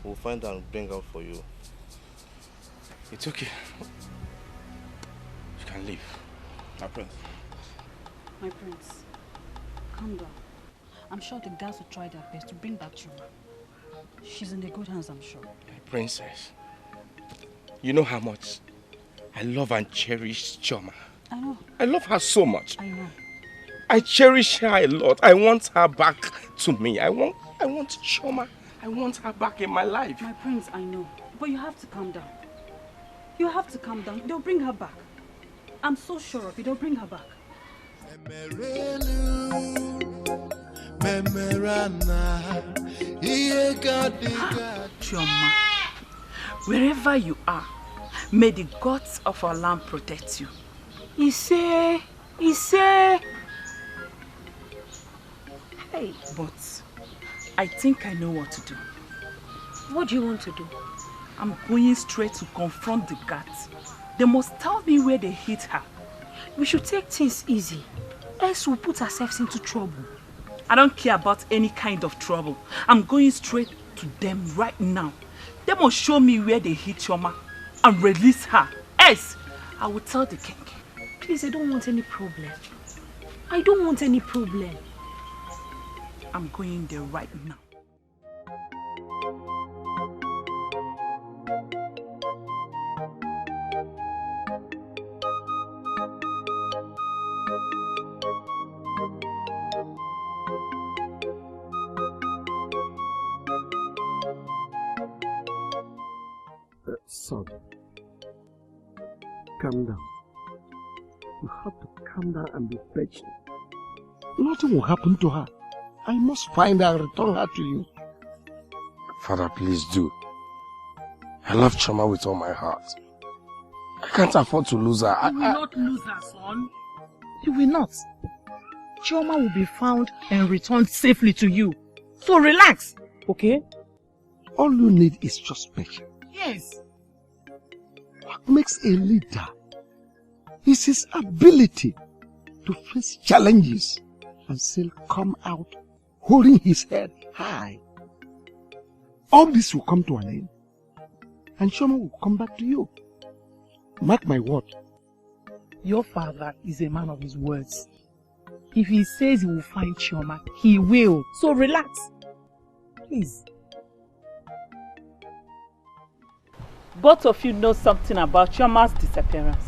Speaker 17: We'll find her and bring her for you.
Speaker 1: It's okay. You can leave.
Speaker 15: My prince.
Speaker 14: My prince, calm down. I'm sure the guards will try their best to bring back Chioma. She's in the good hands, I'm sure.
Speaker 1: My princess, you know how much I love and cherish Chioma.
Speaker 14: I know.
Speaker 1: I love her so much.
Speaker 14: I know.
Speaker 1: I cherish her a lot. I want her back to me. I want Chioma. I want her back in my life.
Speaker 14: My prince, I know. But you have to calm down. You have to calm down. They'll bring her back. I'm so sure of it. They'll bring her back.
Speaker 2: Chioma, wherever you are, may the gods of our land protect you. Ise. Hey, but I think I know what to do.
Speaker 16: What do you want to do?
Speaker 2: I'm going straight to confront the guards. They must tell me where they hit her.
Speaker 16: We should take things easy, else we'll put ourselves into trouble.
Speaker 2: I don't care about any kind of trouble. I'm going straight to them right now. They must show me where they hit Chioma and release her. Else, I will tell the king.
Speaker 16: Please, I don't want any problem. I don't want any problem.
Speaker 2: I'm going there right now.
Speaker 13: Son, calm down. You have to calm down and be patient. Nothing will happen to her. I must find her and return her to you.
Speaker 1: Father, please do. I love Chioma with all my heart. I can't afford to lose her.
Speaker 2: You will not lose her, son. You will not. Chioma will be found and returned safely to you. So relax, okay?
Speaker 13: All you need is just patience.
Speaker 2: Yes.
Speaker 13: What makes a leader is his ability to face challenges and still come out holding his head high. All this will come to an end, and Chioma will come back to you. Mark my word.
Speaker 2: Your father is a man of his words. If he says he will find Chioma, he will. So relax. Please.
Speaker 18: Both of you know something about Chioma's disappearance.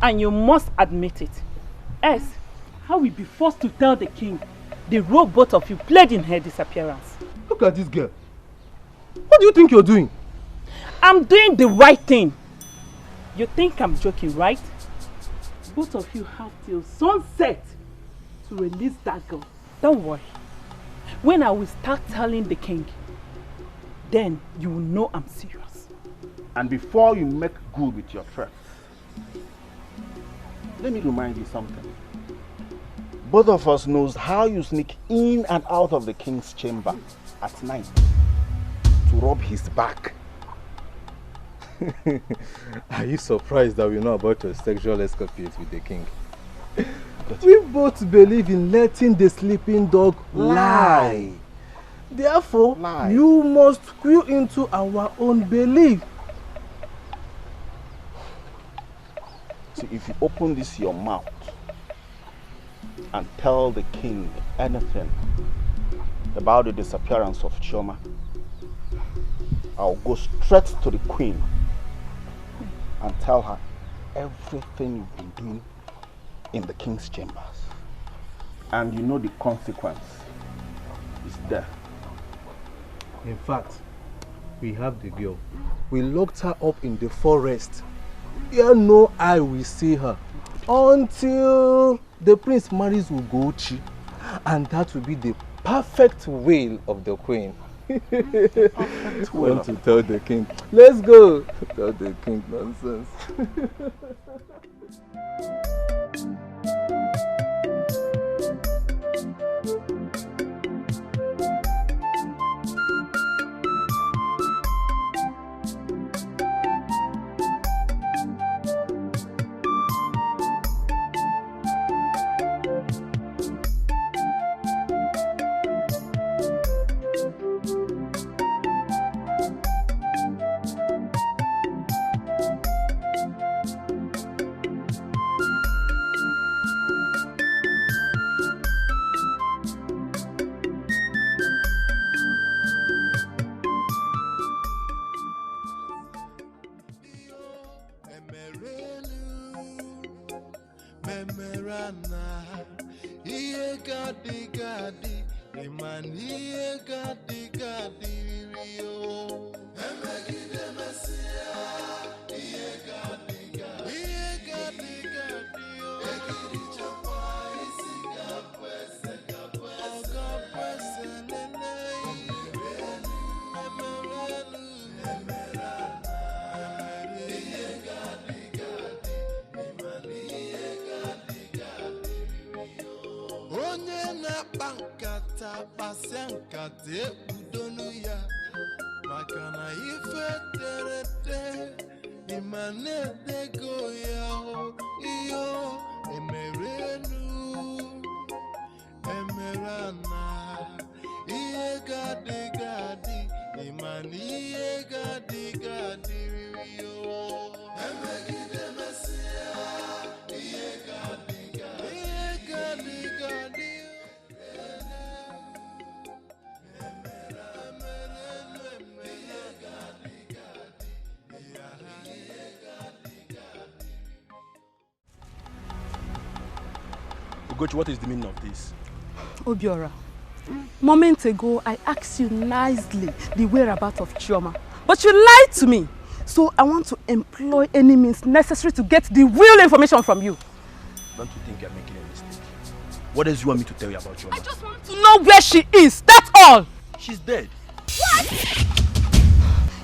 Speaker 18: And you must admit it. Else, how will you be forced to tell the king the role both of you played in her disappearance?
Speaker 19: Look at this girl. What do you think you're doing?
Speaker 18: I'm doing the right thing. You think I'm joking, right? Both of you have till sunset to release that girl. Don't worry. When I will start telling the king, then you will know I'm serious.
Speaker 15: And before you make good with your threats, let me remind you something. Both of us knows how you sneak in and out of the king's chamber at night to rub his back.
Speaker 17: Are you surprised that we know about your sexual escapades with the king?
Speaker 19: We both believe in letting the sleeping dog lie. Therefore, you must squeal into our own belief.
Speaker 15: See, if you open this your mouth and tell the king anything about the disappearance of Chioma, I'll go straight to the queen and tell her everything you've been doing in the king's chambers. And you know the consequence is death.
Speaker 19: In fact, we have the girl. We locked her up in the forest. Here no eye will see her until the prince marries Ugochi, and that will be the perfect will of the queen.
Speaker 17: Want to tell the king?
Speaker 19: Let's go.
Speaker 17: Tell the king nonsense.
Speaker 11: Ugochi, what is the meaning of this?
Speaker 6: Obiora, moments ago I asked you nicely the whereabouts of Chioma, but you lied to me. So I want to employ any means necessary to get the real information from you.
Speaker 11: Don't you think you're making a mistake? What else do you want me to tell you about Chioma?
Speaker 6: I just want to know where she is, that's all!
Speaker 11: She's dead.
Speaker 6: What?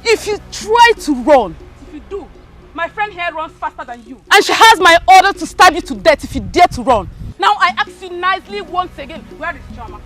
Speaker 6: If you try to run, if you do, my friend here runs faster than you. And she has my order to stab you to death if you dare to run. Now I ask you nicely once again, where is Chioma?